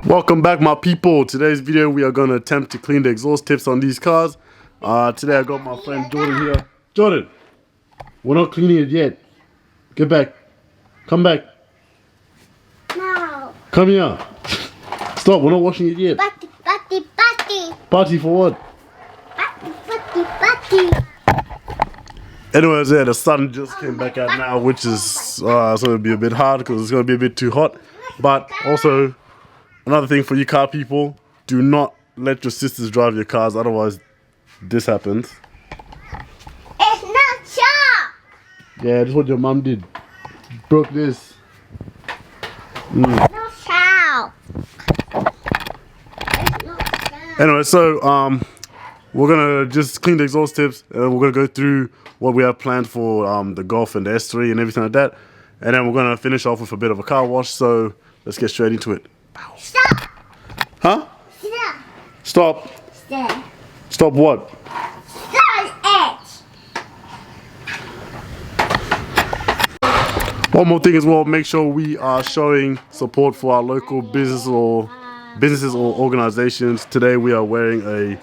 Welcome back, my people. Today's video we are going to attempt to clean the exhaust tips on these cars. Today I got my friend Jordan here. Jordan, we're not cleaning it yet. Get back. Come back. No. Come here. Stop, we're not washing it yet. Party. Party for what? Party. Anyways, yeah, the sun just came back out now, which is going to be a bit hard because it's going to be a bit too hot. But also, another thing for you car people, do not let your sisters drive your cars, otherwise this happens. It's not sharp. Yeah, this is what your mom did. Broke this. Not sharp. It's not sharp. Anyway, so we're gonna just clean the exhaust tips, and we're gonna go through what we have planned for the Golf and the S3 and everything like that, and then we're gonna finish off with a bit of a car wash. So let's get straight into it. Stop. Huh? Stop. Stop. Stop what? Stop it. One more thing as well, make sure we are showing support for our local businesses or organizations. Today we are wearing a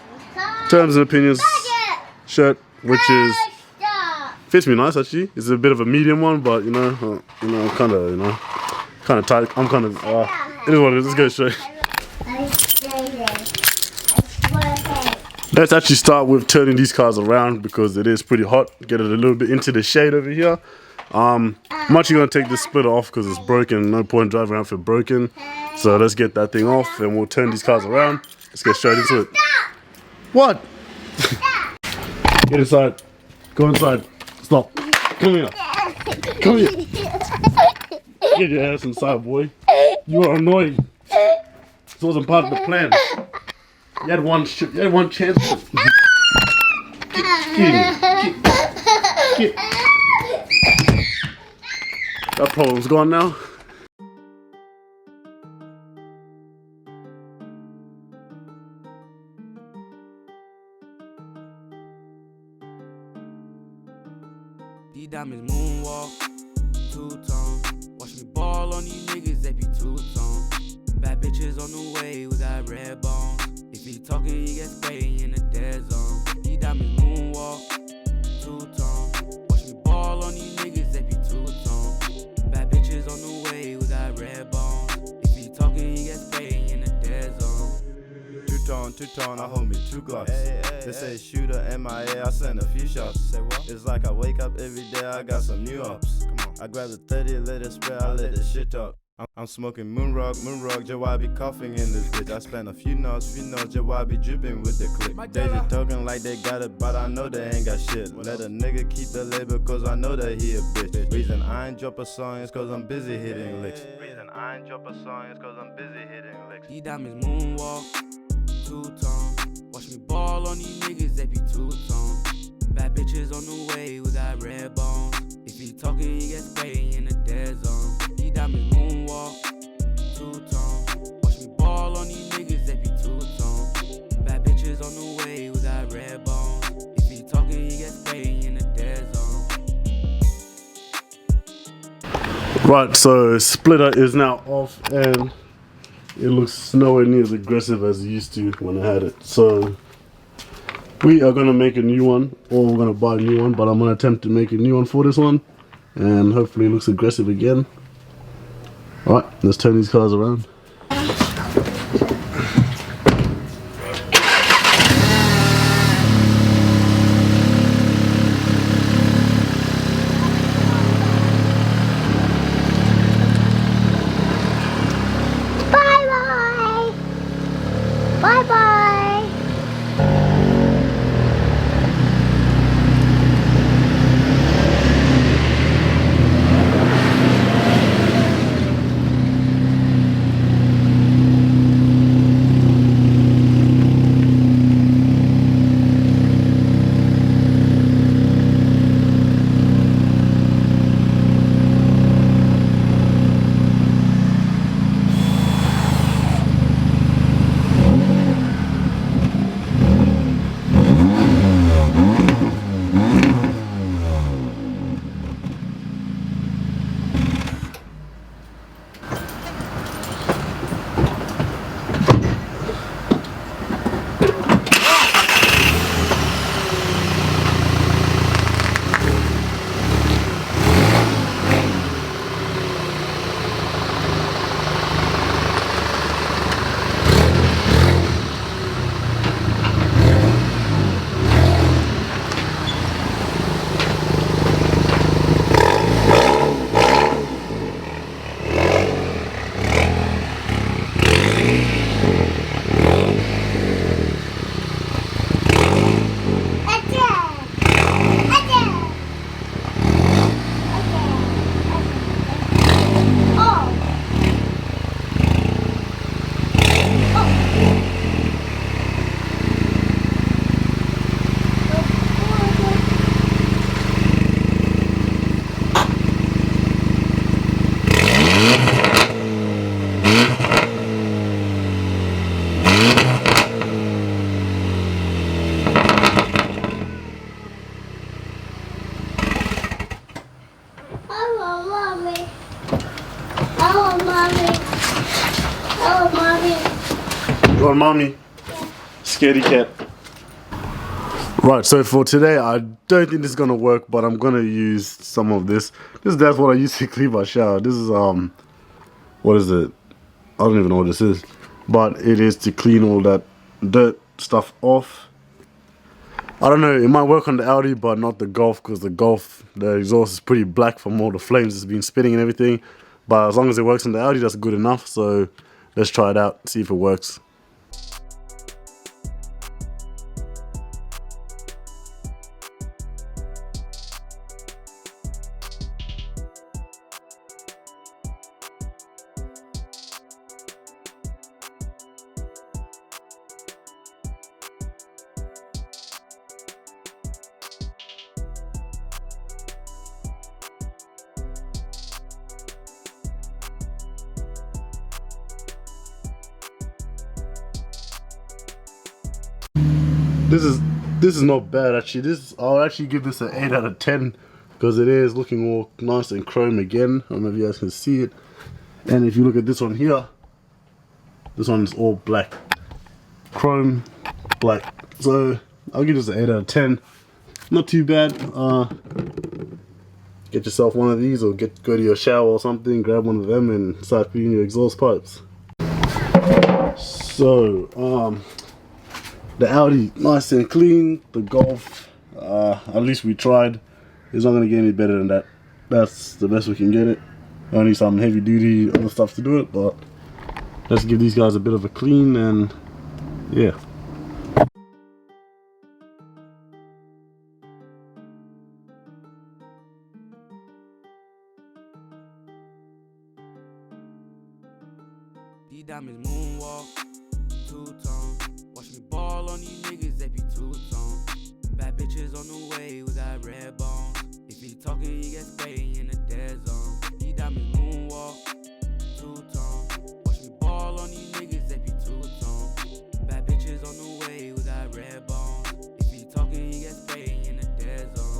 Terms and Opinions shirt, which is fits me nice actually. It's a bit of a medium one, but kind of tight. I'm kind of it is what it is. Let's go straight. Let's actually start with turning these cars around because it is pretty hot. Get it a little bit into the shade over here. I'm actually going to take this splitter off because it's broken. No point driving around if it's broken. So let's get that thing off and we'll turn these cars around. Let's get straight into it. What? Get inside. Go inside. Stop. Come here. Come here. Get your ass inside, boy. You are annoying. This wasn't part of the plan. You had one chance. Get. That problem's gone now. D-Diamonds moonwalk, two-tone. Watch me ball on these niggas, they be two-tone. Bad bitches on the way, we got red bones. If he talking, he get sprayed in the dead zone. D-Diamonds moonwalk, two-tone. Watch me ball on these niggas, they be two-tone. Bad bitches on the way, we got red bones. If he talking, he get sprayed in the dead zone. Two-tone, I hold me 2 Glocks. They say shooter MIA, I send a few shots. Say what? It's like I wake up every day, I got some new ups. Come on. I grab the 30, let it spray, I let the shit talk. I'm smoking moonrock, JY coughing in this bitch. I spent a few notes, JY dripping with the clip. They just talking like they got it, but I know they ain't got shit. Let a nigga keep the label, cause I know that he a bitch. Reason I ain't drop a song is cause I'm busy hitting licks. D-Diamonds moonwalk, two-tone. Watch me ball on these niggas, they be two-tone. Bad bitches on the way, we got red bones. If he talking, he get sprayed in the dead zone. D-Diamonds moonwalk, two-tone. Watch me ball on these niggas, they be two-tone. Bad bitches on the way, we got red bones. If he talking, he get sprayed in the dead zone. Right, so splitter is now off and it looks nowhere near as aggressive as it used to when I had it. So we are gonna make a new one, or we're gonna buy a new one, but I'm gonna attempt to make a new one for this one, and hopefully it looks aggressive again. Alright, let's turn these cars around. Bye. I want mommy. I want mommy. I want mommy. You want mommy? Scaredy cat. Right, so for today, I don't think this is gonna work, but I'm gonna use some of this. That's what I use to clean my shower. This is what is it? I don't even know what this is, but it is to clean all that dirt stuff off. I don't know, it might work on the Audi, but not the Golf, because the Golf, the exhaust is pretty black from all the flames it's been spitting and everything. But as long as it works on the Audi, that's good enough. So let's try it out, see if it works. This is not bad actually. I'll actually give this an 8 out of 10 because it is looking all nice and chrome again. I don't know if you guys can see it. And if you look at this one here, this one is all black, chrome black. So I'll give this an 8 out of 10. Not too bad. Get yourself one of these, or go to your shower or something, grab one of them and start cleaning your exhaust pipes. So the Audi nice and clean. The Golf, at least we tried. It's not gonna get any better than that. That's the best we can get it. I need some heavy duty other stuff to do it, but let's give these guys a bit of a clean and yeah. These diamonds moonwalk, two-tone. Watch me ball on these niggas, they be two-tone. Bad bitches on the way, we got red bones. If he talking, he get sprayed in the dead zone. These diamonds moonwalk, two-tone. Watch me ball on these niggas, they be two-tone. Bad bitches on the way, we got red bones. If he talking, he get sprayed in the dead zone.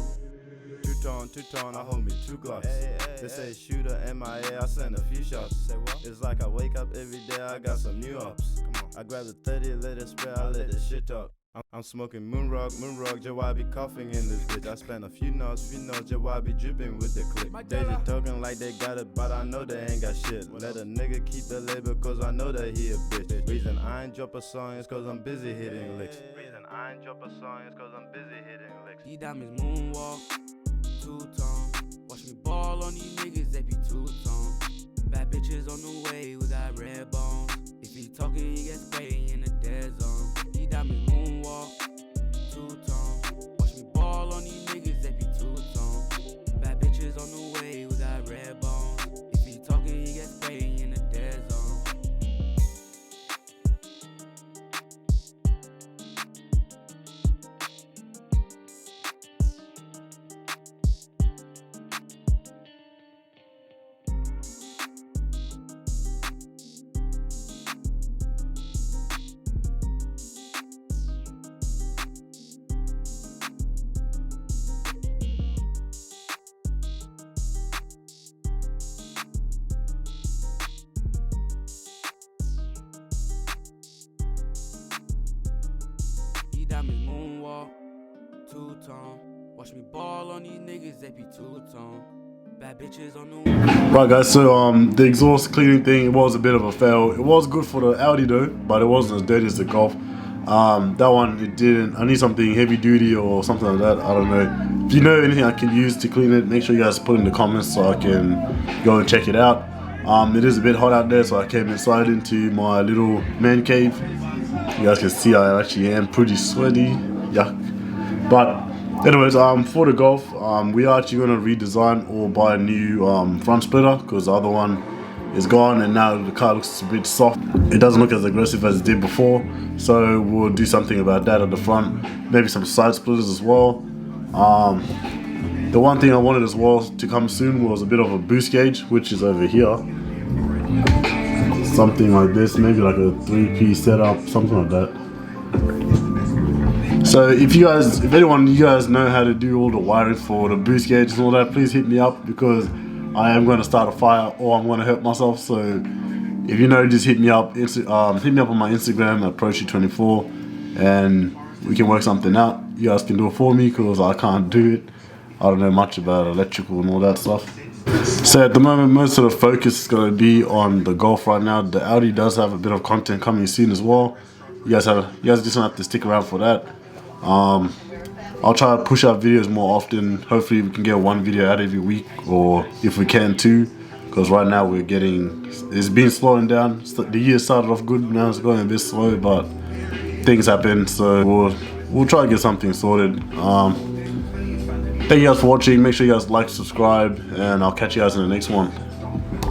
Two-tone, I hold me 2 Glocks. They say shooter MIA, I send a few shots. Say what? It's like I wake up every day, I got some new ups. Come on. I grab the 30, let it spray, I let the shit talk. I'm smoking moon rock, Jawai be coughing in this bitch. I spent a few notes, Jawai be dripping with the click. They just talking like they got it, but I know they ain't got shit. Let a nigga keep the label, cause I know that he a bitch. Reason I ain't drop a song is cause I'm busy hitting licks. Reason I ain't drop a song is cause I'm busy hitting licks. These diamonds moonwalk, two-tone. Watch me ball on these niggas, they be two-tone. Bad bitches on the way, we got red bones. If he talking, he get sprayed in the dead zone. These diamonds moonwalk, two-tone. Watch me ball on these niggas, they be two-tone. Bad bitches on the way, we got red bones. If he talking, he get sprayed in the dead zone. Diamonds moonwalk, two-tone. Watch me ball on these niggas, they be two-tone. Bad bitches on the way. Right guys, so the exhaust cleaning thing, it was a bit of a fail. It was good for the Audi though, but it wasn't as dirty as the Golf. That one, it didn't. I need something heavy duty or something like that. I don't know. If you know anything I can use to clean it, make sure you guys put in the comments so I can go and check it out. It is a bit hot out there, so I came inside into my little man cave. You guys can see I actually am pretty sweaty. Yuck. But anyways, for the Golf, we are actually going to redesign or buy a new front splitter because the other one is gone and now the car looks a bit soft. It doesn't look as aggressive as it did before, so we'll do something about that at the front. Maybe some side splitters as well. The one thing I wanted as well to come soon was a bit of a boost gauge, which is over here. Something like this, maybe like a 3-piece setup, something like that. So if you guys know how to do all the wiring for the boost gauges and all that, please hit me up because I am going to start a fire or I'm going to hurt myself. So if you know, just hit me up. Hit me up on my Instagram at Proshi24, and we can work something out. You guys can do it for me because I can't do it. I don't know much about electrical and all that stuff. So at the moment, most of the focus is going to be on the Golf right now. The Audi does have a bit of content coming soon as well. You guys just have to stick around for that. I'll try to push out videos more often. Hopefully we can get one video out every week, or if we can two, because right now it's been slowing down. The year started off good, now it's going a bit slow, but things happen, so we'll try to get something sorted. Thank you guys for watching. Make sure you guys like, subscribe, and I'll catch you guys in the next one.